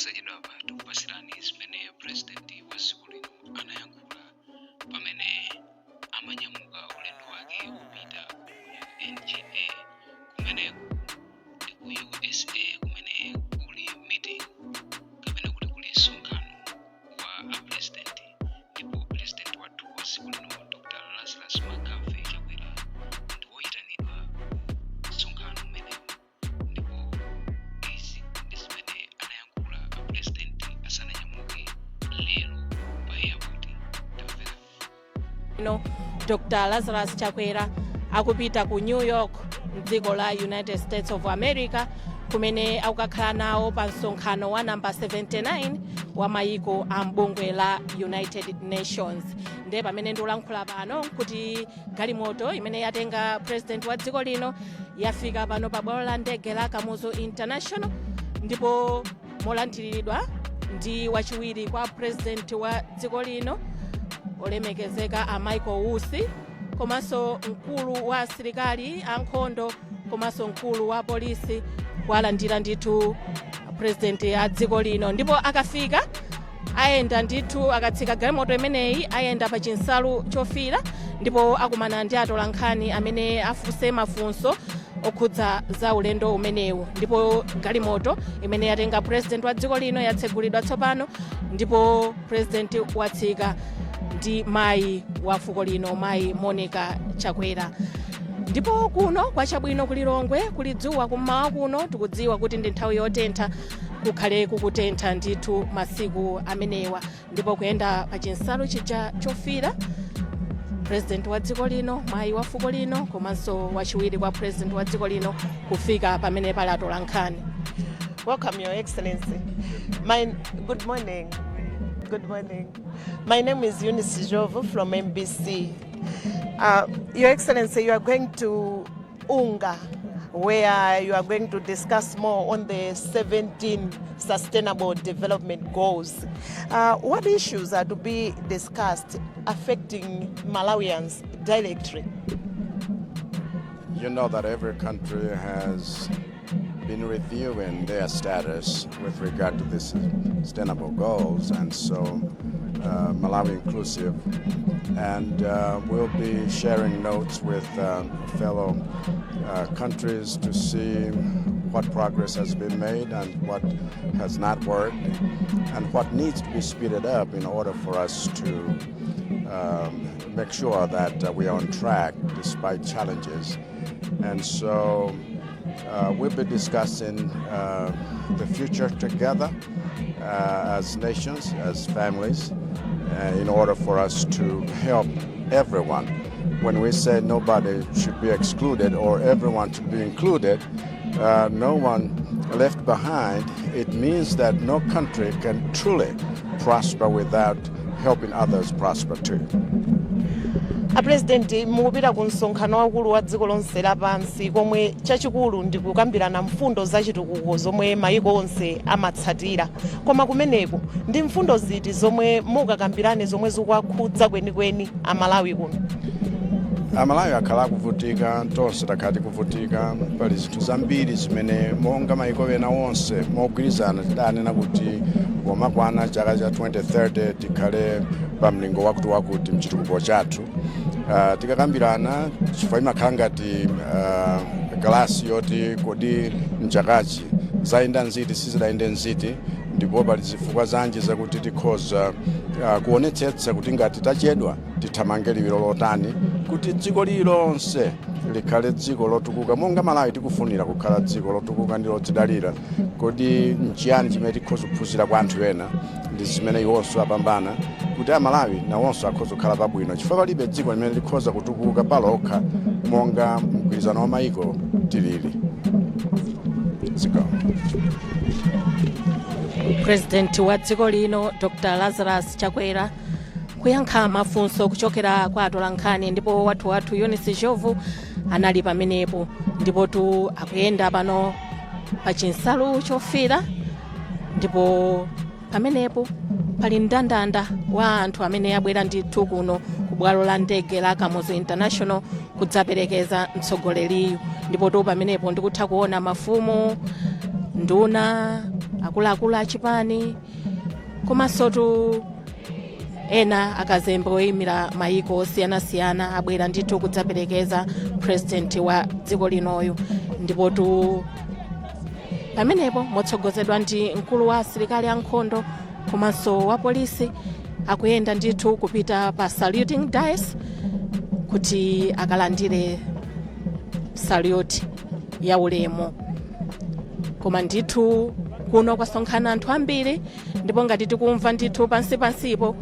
posachedwapa tikupasirani zimene purezidenti wa dziko lino anayankhula pamene amanyamuka ulendo wake kupita NGA kumeneku ndi ku USA kumene kuli meeting kapena kuti kuli msonkhano wa apurezidenti. Ndipo purezidenti wathu wa dziko lino Dr. Lazarus Makafe Chakwera ndi woyitanidwa msonkhano umenewu. Ndipo izi ndi zimene anayankhula apurezidenti asananyamuke lero pa airport. Tamvera. Dr. Lazarus Chakwera akupita ku New York mdziko la United States of America kumene akukakhala nawo pa msonkhano wa namba 79 wa mayiko a mbungwe la United Nations. Ndiye pamene ndikulankhula pano kuti galimoto imene yatenga president wa dziko lino yafika pano pa bwalo la ndege la Kamuzu International, ndipo molandiridwa ndi wachiwiri kwa president wa dziko lino olemekezeka a Michael Wusi, komanso mkulu wa asilikali ankhondo, komanso mkulu wa polisi walandira ndithu president ya dziko lino. Ndipo akafika ayenda ndithu akatsika galimoto imeneyi ayenda pa chinsalu chofira, ndipo akumana ndi atolankhani amene afunse mafunso okhudza za ulendo umenewu. Ndipo galimoto imene yatenga president wa dziko lino yatsegulidwa tsopano, ndipo president watsika ndi mayi wa fuko lino, mayi Monica Chakwera. Ndipo kuno kwa chabwino kulilongwe kulidzuwa kummawa kuno, tikudziwa kuti ndi nthawi yotentha, kukhale kukutentha ndithu masiku amenewa. Ndipo kuyenda pa chinsalu chija chofira president wa dziko lino, mayi wa fuko lino, komanso wachiwiri kwa president wa dziko lino kufika pamene pali atolankhani. Welcome, Your Excellency. Good morning. Good morning. My name is Eunice Jovo from MBC. Your Excellency, you are going to Unga, where you are going to discuss more on the 17 Sustainable Development Goals. What issues are to be discussed affecting Malawians directly? You know that every country has been reviewing their status with regard to these sustainable goals, and so Malawi inclusive, and we'll be sharing notes with fellow countries to see what progress has been made and what has not worked, and what needs to be speeded up in order for us to make sure that we are on track despite challenges. And so we'll be discussing the future together as nations, as families, in order for us to help everyone. When we say nobody should be excluded or everyone should be included, no one left behind, it means that no country can truly prosper without helping others prosper too. President mukupita ku msonkhano wakulu wa dziko lonse lapansi komwe chachikulu ndi kukambirana mfundo zachitukuko zomwe mayiko onse amatsatira. Koma kumeneko ndi mfundo ziti zomwe mukakambirane zomwe zikuwakhudza kwenikweni Amalawi kuno? Amalawi akhala kuvutika, tonse takhala kuvutika, pali zinthu zambiri zimene monga mayiko ena onse mogwirizana tidanena kuti pomakwana chaka cha 2030 tikhale pa mlingo wakuti mchitukuko chathu. Tikakambirana chifukwa imakhala ngati galasi yoti kodi mchakachi zayenda nziti sizidayende nziti, ndipo pali zifukwa zanji zakuti tikhoza kuonetsetsa kuti ngati tachedwa tithamange liwiro lotani kuti dziko lilonse likhale dziko lotukuka. Monga Malawi tikufunira kukhala dziko lotukuka ndi lodzidalira, kodi nchiyani chimene tikhoza kuphunzira kwa anthu ena ndi zimene iwonso apambana kuti Amalawi nawonso akhoza kukhala pabwino, chifukwa palibe dziko limene likhoza kutukuka palokha monga mgwirizano wa mayiko tilili. President wa dziko lino Dr. Lazarus Chakwera kuyankha mafunso kuchokera kwa atolankhani, ndipo wathu Eunice Jovo anali pamenepo. Ndipo tu akuyenda pano pa chinsalu chofira, ndipo pamenepo pali mndandanda wa anthu amene abwera ndithu kuno ku bwalo la ndege la Kamuzu International kudzaperekeza mtsogoleriyu. Ndipo tu pamenepo ndikutha kuona mafumu, nduna, akuluakulu achipani komanso ena akazembe oyimira mayiko osiyanasiyana abwera ndithu kudzaperekeza president wa dziko linoyo. ndipo pamenepo motsogozedwa ndi mkulu wa asilikali ankhondo komanso wa polisi akuyenda ndithu kupita pa saluting dais kuti akalandire salute ya ulemu. Koma ndithu kuno kwasonkhana anthu ambiri, ndipo ngati tikumva ndithu pansipo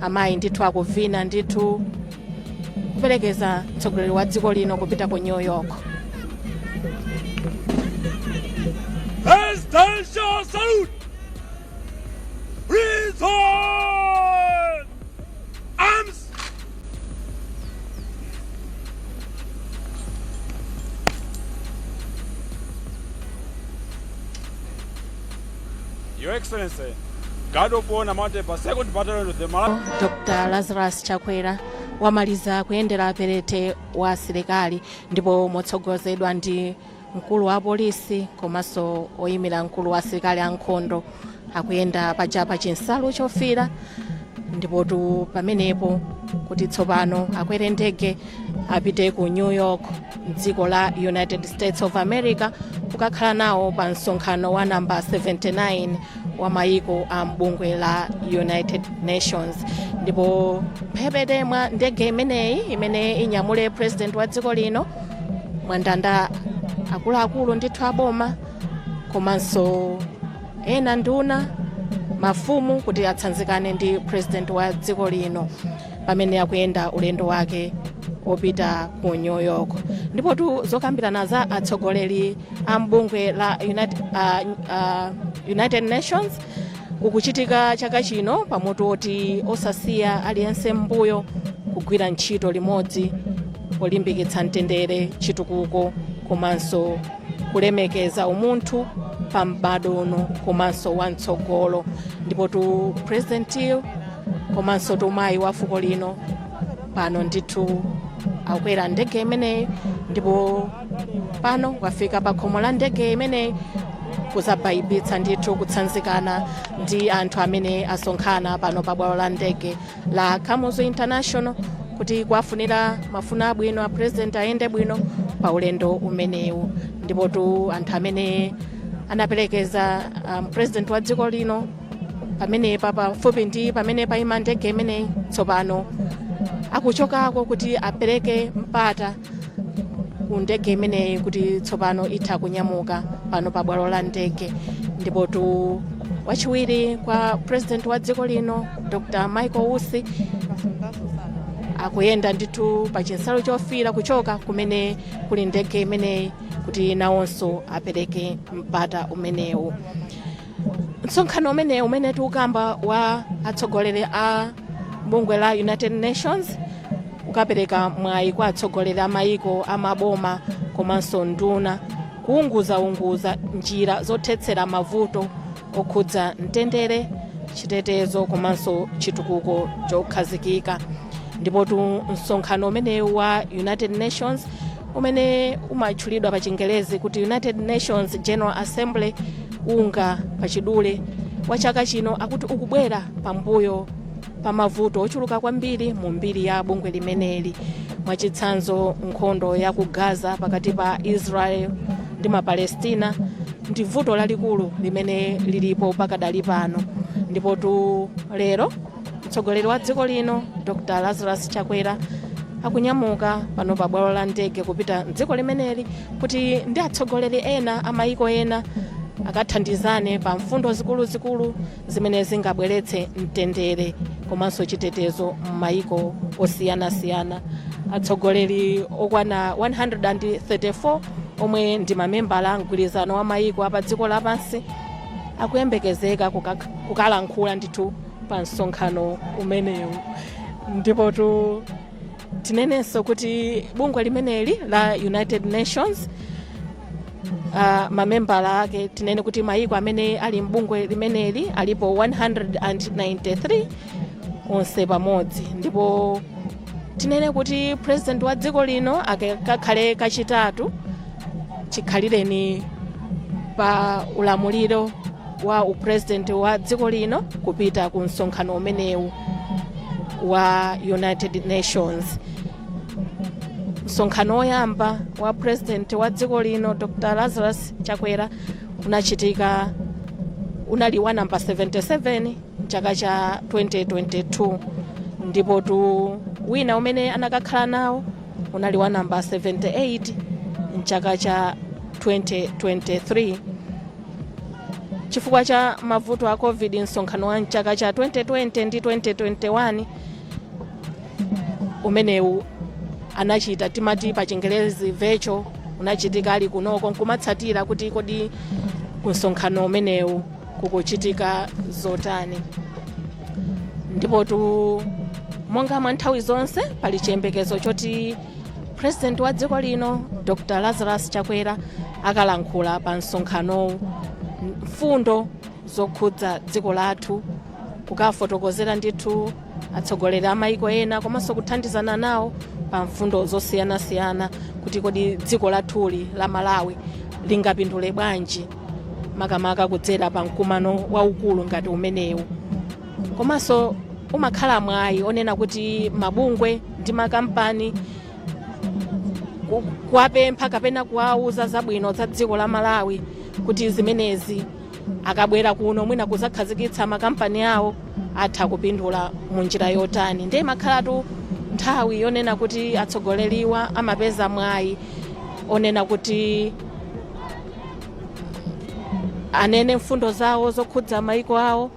amayi ndithu akuvina ndithu kuperekeza mtsogoleri wa dziko lino kupita ku New York. Presidential salute! Return! Arms! Your Excellency, Guard of Honor mounted by 2nd Battalion of the Malawi. Dr. Lazarus Chakwera wamaliza kuyendera aperete wa asilikali, ndipo motsogozedwa ndi mkulu wa polisi komanso oyimira mkulu wa asilikali ankhondo akuyenda pajapa chinsalu chofira. ndipo pamenepo kuti tsopano akwere ndege apite ku New York dziko la United States of America kukakhala nawo pa msonkhano wa namba 79 wa mayiko a mbungwe la United Nations. ndipo phepete mwa ndege imeneyi imene inyamule president wa dziko lino mwandanda akuluakulu ndithu aboma komanso ena nduna mafumu kuti atsanzikane ndi president wa dziko lino pamene akuyenda ulendo wake opita ku New York. ndipo zokambirana za atsogoleri a mbungwe la United Nations ukuchitika chaka chino pamutu oti osasiya aliyense mbuyo kugwira ntchito limodzi polimbikitsa mtendere, chitukuko komanso kulemekeza umunthu pa m'bado uno komanso wamtsogolo. ndipo president komanso mayi wa fuko lino pano ndithu akwera ndege imeneyi, ndipo pano wafika pa khomo la ndege imeneyi kuzabayibitsa ndithu kutsanzikana ndi anthu amene asonkhana pano pa bwalo la ndege la Kamuzu International kuti kuwafunira mafuno abwino a president ayende bwino pa ulendo umenewu. ndipo anthu amene anaperekeza president wa dziko lino pamene pafupi ndi pamene paima ndege imeneyi tsopano akuchokako kuti apereke mpata ku ndege imeneyi kuti tsopano itha kunyamuka pano pa bwalo la ndege. ndipo wachiwiri kwa president wa dziko lino Dr. Michael Usi akuyenda ndithu pa chinsalu chofira kuchoka kumene kuli ndege imeneyi kuti nawonso apereke mpata umenewu. msonkhano umenewu umene tikukamba wa atsogoleri a bungwe la United Nations ukapereka mwayi kwa atsogoleri a mayiko amaboma komanso nduna kuunguza njira zothetsera mavuto okhudza mtendere, chitetezo komanso chitukuko chokhazikika. ndipo msonkhano umenewu wa United Nations umene umatchulidwa pa Chingelezi kuti United Nations General Assembly unga pachidule wa chaka chino akuti ukubwera pambuyo pa mavuto ochuluka kwambiri mu mbiri ya bungwe limeneli, mwachitsanzo nkhondo ya ku Gaza pakati pa Israel ndi Mapalestina ndi vuto lalikulu limene lilipo pakadali pano. ndipo lero mtsogoleri wa dziko lino Dr. Lazarus Chakwera akunyamuka pano pa bwalo la ndege kupita dziko limeneli kuti ndi atsogoleri ena amayiko ena akathandizane pa mfundo zikuluzikulu zimene zingabweretse mtendere komanso chitetezo m'mayiko osiyanasiyana. atsogoleri okwana 134 omwe ndi mamembala a mgwirizano wa mayiko apa dziko lapansi akuyembekezeka kukalankhula ndithu pa msonkhano umenewu. ndipo tinenenso kuti bungwe limeneli la United Nations mamembala ake tinene kuti mayiko amene ali mbungwe limeneli alipo 193 onse pamodzi. ndipo tinene kuti president wa dziko lino akakhale kachitatu chikhalireni pa ulamuliro wa upresident wa dziko lino kupita ku msonkhano umenewu wa United Nations. Msonkhano woyamba wa president wa dziko lino Dr. Lazarus Chakwera unali wa namba 77 mchaka cha 2022, ndipo wina umene anakakhala nawo unali wa namba 78 mchaka cha 2023. Chifukwa cha mavuto a COVID, msonkhano wa mchaka cha 2020 ndi 2021 umenewu anachita timati pa Chingerezi virtual, unachitika ali kunoko nkumatsatira kuti kodi msonkhano umenewu kukuchitika zotani. Ndipo monga mwa nthawi zonse pali chiyembekezo choti president wa dziko lino Dr. Lazarus Chakwera akalankhula pa msonkhano mfundo zokhudza dziko lathu, kukafotokozera ndithu atsogoleri a maiko ena komanso kuthandizana nawo pa mfundo zosiyanasiyana kuti kodi dziko lathuli la Malawi lingapindule bwanji makamaka kudzera pa mkumano waukulu ngati umenewu. Komanso umakhala mwayi onena kuti mabungwe ndi makampani kuwapempha kapena kuwauza zabwino za dziko la Malawi kuti zimenezi akabwera kuno mwina kuzakhazikitsa makampani awo atha kupindula mu njira yotani. Ndiye makhalatu nthawi yonena kuti atsogoleriwa amapeza mwayi onena kuti anene mfundo zawo zokhudza maiko awo,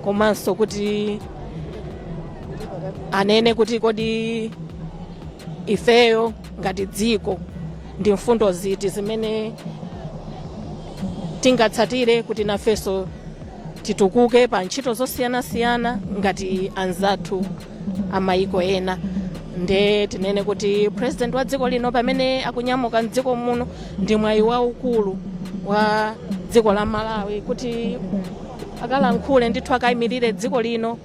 komanso kuti anene kuti kodi ifeyo ngati dziko ndi mfundo ziti zimene tingatsatire kuti nafeso titukuke pa ntchito zosiyanasiyana ngati anzathu amaiko ena. Nde tinene kuti president wa dziko lino pamene akunyamuka mdziko muno ndi mwayi waukulu wa dziko la Malawi kuti akalankhule ndithu akayimirire dziko lino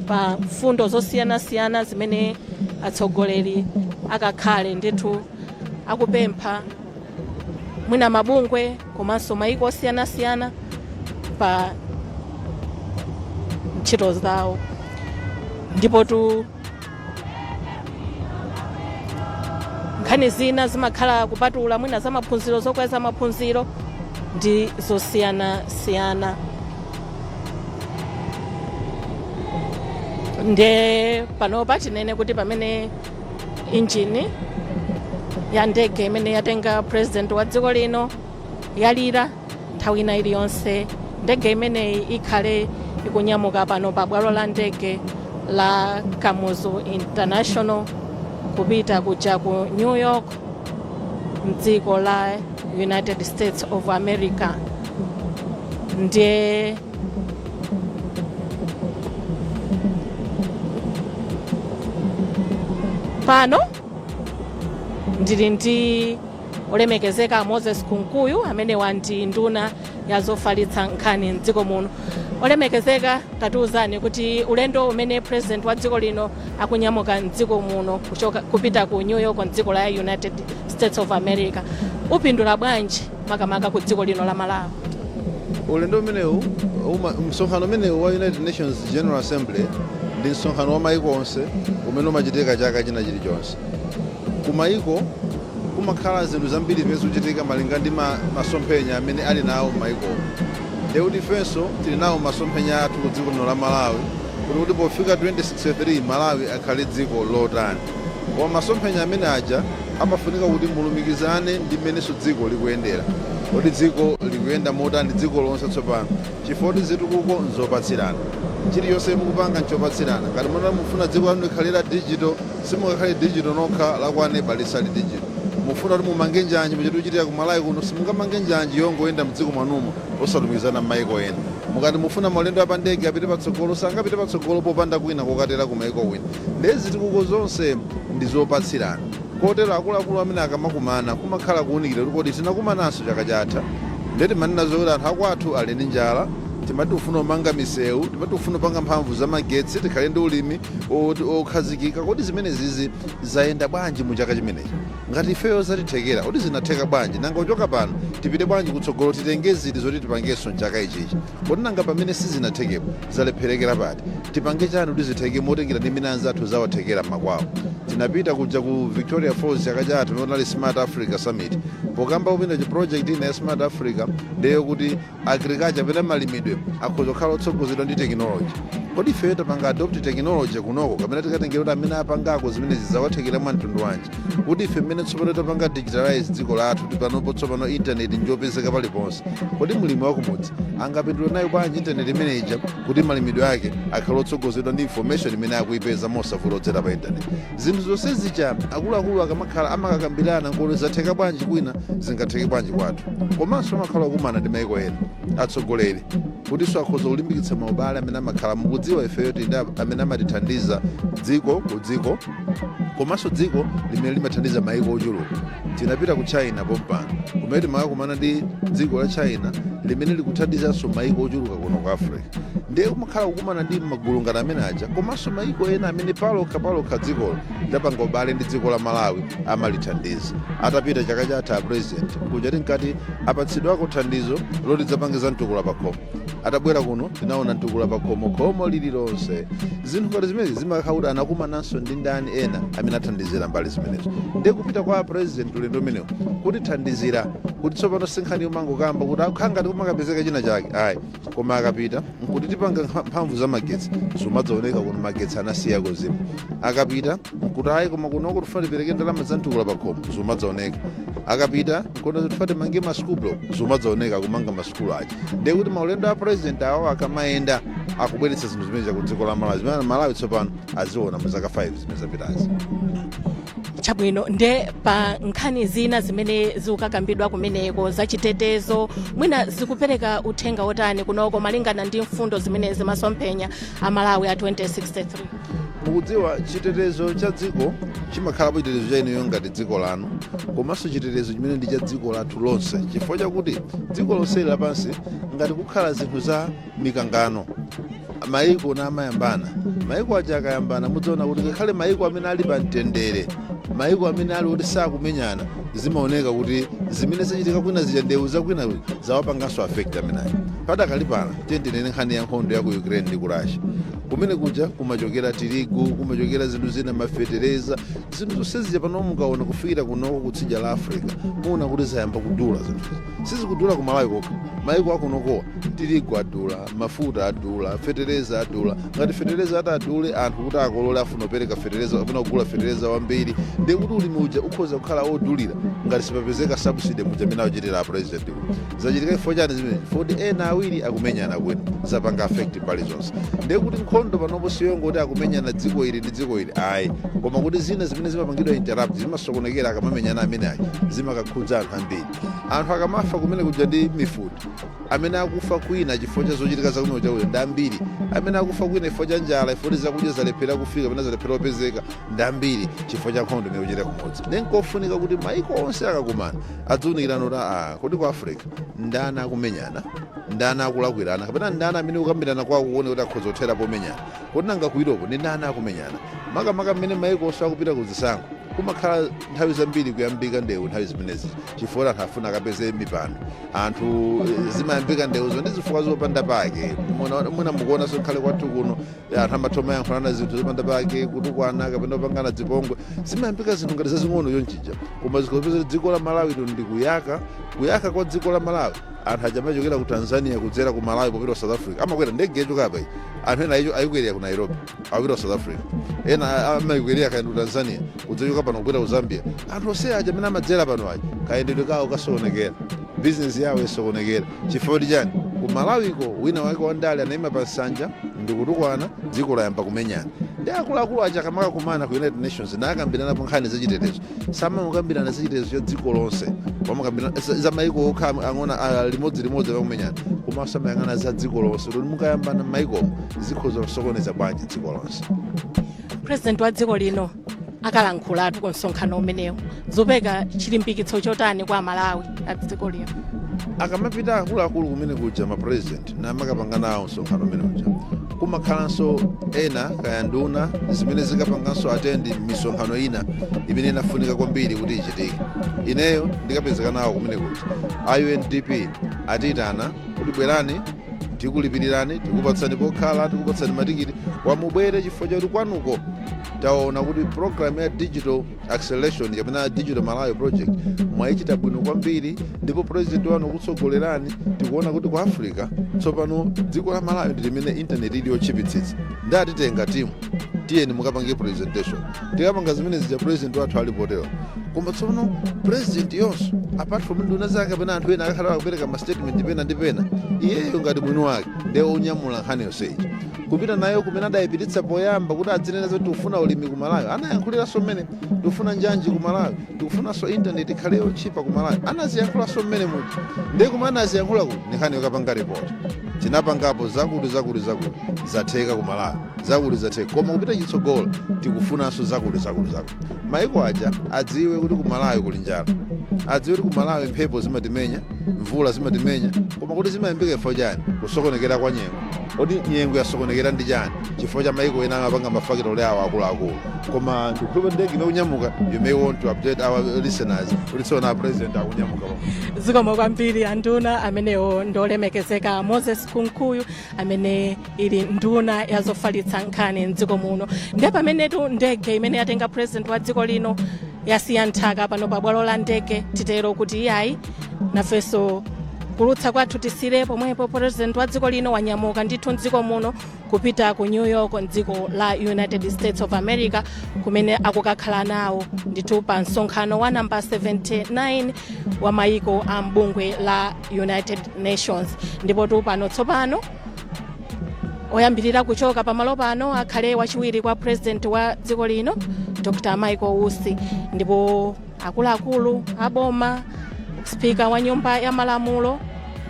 pa mfundo zosiyanasiyana zimene atsogoleri akakhale ndithu akupempha mwina mabungwe komanso maiko osiyanasiyana pa ntchito zawo. Ndipo nkhani zina zimakhala kupatula mwina za maphunziro, zokweza maphunziro ndi zosiyanasiyana. Nde panopa tinene kuti pamene injini ya ndege imene yatenga president wa dziko lino yalira nthawi ina iliyonse, ndege imeneyi ikhale ikunyamuka pano pa bwalo la ndege la Kamuzu International kupita kuja ku New York mdziko la United States of America. Ndiye pano ndili ndi olemekezeka Moses Kunkuyu amene wandi nduna ya zofalitsa nkhani mdziko muno. Olemekezeka, tatiuzani kuti ulendo umene president wa dziko lino akunyamuka mdziko muno kupita ku New York mdziko la United States of America upindula bwanji makamaka ku dziko lino la Malawi? Ulendo umenewu, msonkhano umenewu wa United Nations General Assembly ndi msonkhano wa maiko onse umene umachitika chaka china chilichonse. Kumaiko kumakhala zinthu zambiri zimene zikuchitika malinga ndi masomphenya amene ali nawo maiko. Ndekuti ifenso tili nawo masomphenya athu ku dziko lino la Malawi kuti pofika 2063 Malawi akhale dziko lotani. Koma masomphenya amene aja amafunika kuti mulumikizane ndi mmenenso dziko likuyendera. Kodi dziko likuyenda motani dziko lonse tsopano, chifukwa zitukuko nzopatsirana. Chiliyonse mukupanga nchopatsirana. Ngati mufuna dziko lanu likhalira digital, simungakhale digital nokha lakwane balisali digital. Mufuna kuti mumange njanji machiti kuchitika ku Malawi kuno, simungamange njanji yongoyenda mdziko mwanumo osalumikizana m'maiko ena. Mukati mufuna maulendo apa ndege apite patsogolo, sangapite patsogolo popanda kwina kokatera ku maiko wina. Lezi zitukuko zonse ndi zopatsirana. Kotero akuluakulu amene akamakumana kumakhala kuwunikira kuti kodi tinakumananso chaka chatha. Ndeti manena zokuti anthu akwathu ali ndi njala, timati ufuna umanga misewu, timati ufuna upanga mphamvu za magetsi, tikhale ndi ulimi okhazikika. Kodi zimenezi zayenda bwanji mu chaka chimenechi? Ngati ifeyo zatithekera, kodi zinatheka bwanji? Nanga kuchoka pano tipite bwanji kutsogolo, titenge ziti zoti tipangenso mchaka ichichi? Kodi nanga pamene sizinathekepo zalepherekera pati? Tipange chani kuti zitheke motengera ndi mina anzathu zawathekera makwawo? Tinapita kuja ku Victoria Falls chaka chathu nonali Smart Africa Summit. Pokamba kupinda chi project ina ya Smart Africa ndeyo kuti agriculture pena malimidwe akhoza kukhala otsogozedwa ndi technology. Kodi ifeyo tapanga adopt technology kunoko kapena tikatengera kuti amene apangako zimene zizawathekera mwa mtundu wanji? Kuti ife mmene tsopano tapanga digitalize dziko lathu tipanopo tsopano internet njopezeka paliponse, kodi mulimi wakumudzi angapindula nayo bwanji internet imeneja kuti malimidwe ake akhale otsogozedwa ndi information imene akuyipeza mosavuta odzera pa internet? Zinthu zonse zicha akuluakulu akamakhala amakakambirana ngolo zatheka bwanji kwina zingatheke bwanji kwathu. Komanso amakhala kumana ndi maiko ena atsogoleri kutinso akhoza kulimbikitsa maubale amene amakhala mukudziwa ifeyo ndi amene amatithandiza dziko ku dziko, komanso dziko limene limathandiza maiko ochuluka. Tinapita ku China pompano kumene timakakumana ndi dziko la China limene likuthandizanso maiko ochuluka kuno ku Africa. Ndiye kumakhala kukumana ndi magulu ngati amene aja, komanso maiko ena amene palokha dzikolo lidapanga ubale ndi dziko la Malawi amalithandiza. Atapita chaka chatha president kuja tinkati apatsidwako thandizo loti dzapangiza mtukula pa khomo. Atabwera kuno tinaona mtukula pa khomo lililonse. Zinthu ngati zimenezi zimakhala kuti anakumananso ndi ndani ena amene athandizira mbali zimenezo. Ndiye kupita kwa president ulendo umenewo kuti thandizira kuti tsopano sinkhani yomangokamba kuti akhangati kumakapezeka china chake ayi, koma akapita nkuti tipanga mphamvu za magetsi zimadzaoneka kuno magetsi anasiyako zimwe. Akapita nkuti ayi koma kunoko tifuna tipereke ndalama za mtukula pa khomo zimadzaoneka. Akapita nkuti tifuna timange masukulu block zimadzaoneka kumanga masukulu aja. Ndiye kuti maulendo a president awo akamayenda akubweretsa zinthu zimene ku dziko la Malawi zimene Malawi tsopano aziona mu zaka 5 zimene zapitazi. Chabwino, nde pa nkhani zina zimene zikukakambidwa kumeneko zachitetezo mwina zikupereka uthenga wotani kunoko malingana ndi mfundo zimene zimasomphenya Amalawi a 2063? Mukudziwa chitetezo cha dziko chimakhalapo chitetezo cha ineyo ngati dziko lanu, komanso chitetezo chimene ndi cha dziko lathu lonse, chifukwa chakuti dziko lonse lapansi ngati kukhala zinthu za mikangano maiko na amayambana, maiko aja akayambana mudzaona kuti ngakhale maiko amene ali pa mtendere, maiko amene ali kuti sakumenyana, zimaoneka kuti zimene zachitika kwina zija ndewu zakwina zawapanganso affect amenayo. Padakali pano tiyendere nkhani ya nkhondo ya ku Ukraine ndi ku Russia. Kumene kuja kumachokera tirigu, kumachokera zinthu zina mafetereza, zinthu zonse zija pano mukaona kufikira kunoko kutsidya la Africa muona kuti zayamba kudula zinthu. Sizikudula ku Malawi kokha, maiko akunokowa tirigu adula, mafuta adula, fetereza adula. Ngati fetereza atadule anthu kuti akolole afuna kupereka fetereza kapena kugula fetereza wambiri, ndiye kuti ulimi uja ukhoza kukhala odulira ngati sipapezeka subsidy muja amene akuchitira president. Zachitika chifukwa chani zimene? Foti ena awiri akumenyana kwene zapanga affect pali zonse. Ndiye kuti nkhondo panopo siyongo kuti akumenyana dziko ili ndi dziko ili ayi, koma kuti zina zimene zimapangidwa interrupt zimasokonekera akamamenyana amene ayi zimakakhudza anthu ambiri. Anthu akamafa kumene kuja ndi mifuti, amene akufa kwina chifukwa cha zochitika zakuno chakuyo ndi ambiri, amene akufa kwina chifukwa cha njala, chifukwa zakudya zalephera kufika kapena zalephera kupezeka ndi ambiri chifukwa cha nkhondo imene ikuchitika kumodzi. Ndiye nkofunika kuti maiko onse akakumana adziunikirana kuti ku Africa ndani akumenyana, ndani akulakwirana, kapena ndani amene kukambirana kwawo kuone kuti akhoza kuthera pomenyana. Kuti nanga ku Europe ndi ndani akumenyana. Makamaka mmene maiko onse akupita ku zisankho kumakhala nthawi zambiri kuyambika ndewu nthawi zimenezi chifukwa anthu afuna akapeze mipando. Anthu zimayambika ndewuzo ndi zifukwa zopanda pake. Mwina mukuonanso nkhale kwathu kuno anthu amathoma yankhulana zinthu zopanda pake, kutukwana kapena kupangana dzipongwe. Zimayambika zinthu ngati zazing'ono chonchija, koma zikapeza dziko la Malawi ndi kuyaka kwa dziko la Malawi. Anthu aja amachokera ku Tanzania kudzera ku Malawi popita South Africa amakwera ndege yochoka iyi. Anthu ena ayikwerera ku Nairobi akupita South Africa, ena amayikwerera kaenda ku Tanzania kudzachoka pano kupita ku Zambia. Anthu onse aja amene amadzera pano aja kayendedwe kawo kasokonekera, business yawo isokonekera. Chifukwa chani? Ku Malawiko wina wake wandale anayima pa nsanja ndi kutukwana, dziko layamba kumenyana. Ndi akuluakulu aja kamakakumana ku United Nations nakambiranapo nkhani zachitetezo. Samamukambirana zachitetezo cha dziko lonse, pamakambirana za maiko okha ang'ona limodzi pakumenyana, koma samayang'ana za dziko lonse kuti mukayambana maikomo zikhoza kusokoneza bwanji dziko lonse. President wa dziko lino akalankhulatu ku msonkhano umenewu zopeka chilimbikitso chotani kwa Malawi a dziko lino? akamapita akuluakulu kumene kuja mapresident namakapanga nawo msonkhano umene uja kumakhalanso ena kaya nduna zimene zikapanganso atendi misonkhano ina imene inafunika kwambiri kuti ichitike. Ineyo ndikapezeka nawo kumene kuja UNDP atitana kuti bwerani tikulipirirani, tikupatsani pokhala, tikupatsani matikiti wamubwere chifukwa chakuti kwanuko taona kuti program ya digital acceleration kapena digital Malawi project mwayichita bwino kwambiri, ndipo president wanu kutsogolerani. Tikuona kuti ku Africa tsopano dziko la Malawi ndi limene internet ili yochipitsitsa. Ndatitenga timu tiyeni mukapange presentation, tikapanga zimene zija president wathu alipotero. Koma tsopano president yonso apart from nduna zake kapena anthu ena akakhala akupereka ma statement pena ndi pena, iyeyo ngati mwini wake ndiye onyamula nkhani yonseyi kupita nayo kumene adayipititsa poyamba kuti adzinena kuti ufuna ulimi ku Malawi. Anayankhuliranso mmene tikufuna njanji ku Malawi, tikufunanso internet ikhale yochipa ku Malawi. Anaziyankhulanso mmene muti ndiye kumene anaziyankhula kuti ni nkhani yokapanga report. Tinapangapo zakuti zatheka ku Malawi, zakuti zatheka, koma kupita chitsogolo tikufunanso zakuti. Maiko aja adziwe kuti ku Malawi kuli njala, adziwe kuti ku Malawi mphepo zimatimenya, mvula zimatimenya, koma kuti zimayambika chifukwa chani? Kusokonekera kwa nyengo. Odi nyengo yasokonekera ndi chani? Chifukwa cha maiko ena amapanga mafakitole awo akuluakulu. Koma ndikukhulupirira ndege imekunyamuka, you may want to update our listeners kuti tsopano president akunyamuka. Zikomo kwambiri anduna amenewo ndolemekezeka Moses Kunkuyu amene ili nduna yazofalitsa nkhani mdziko muno. Ndiye pamenetu ndege imene yatenga president wa dziko lino yasiya nthaka pano pa bwalo la ndege, titero kuti iyayi nafenso kulutsa kwathu tisire pomwepo president wa dziko lino wanyamuka ndithu mdziko muno kupita ku New York mdziko la United States of America kumene akukakhala nawo ndithu pa msonkhano wa namba 79 wa maiko a mbungwe la United Nations. Ndipo tu pano tsopano oyambirira kuchoka pamalo pano akhale wachiwiri kwa president wa dziko lino Dr. Michael Usi, ndipo akuluakulu aboma, speaker wa nyumba ya malamulo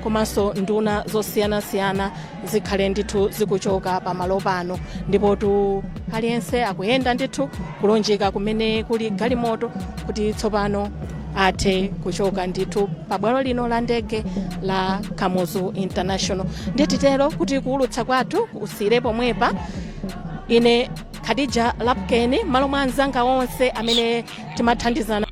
komanso nduna zosiyanasiyana zikhale ndithu zikuchoka pamalo pano. Ndipo tu aliyense akuyenda ndithu kulonjeka kumene kuli galimoto kuti tsopano athe kuchoka ndithu pa bwalo lino la ndege la Kamuzu International. Ndititero kuti kuulutsa kwathu kusire pomwepa. Ine Khadija Lapkeni malo mwa anzanga onse amene timathandizana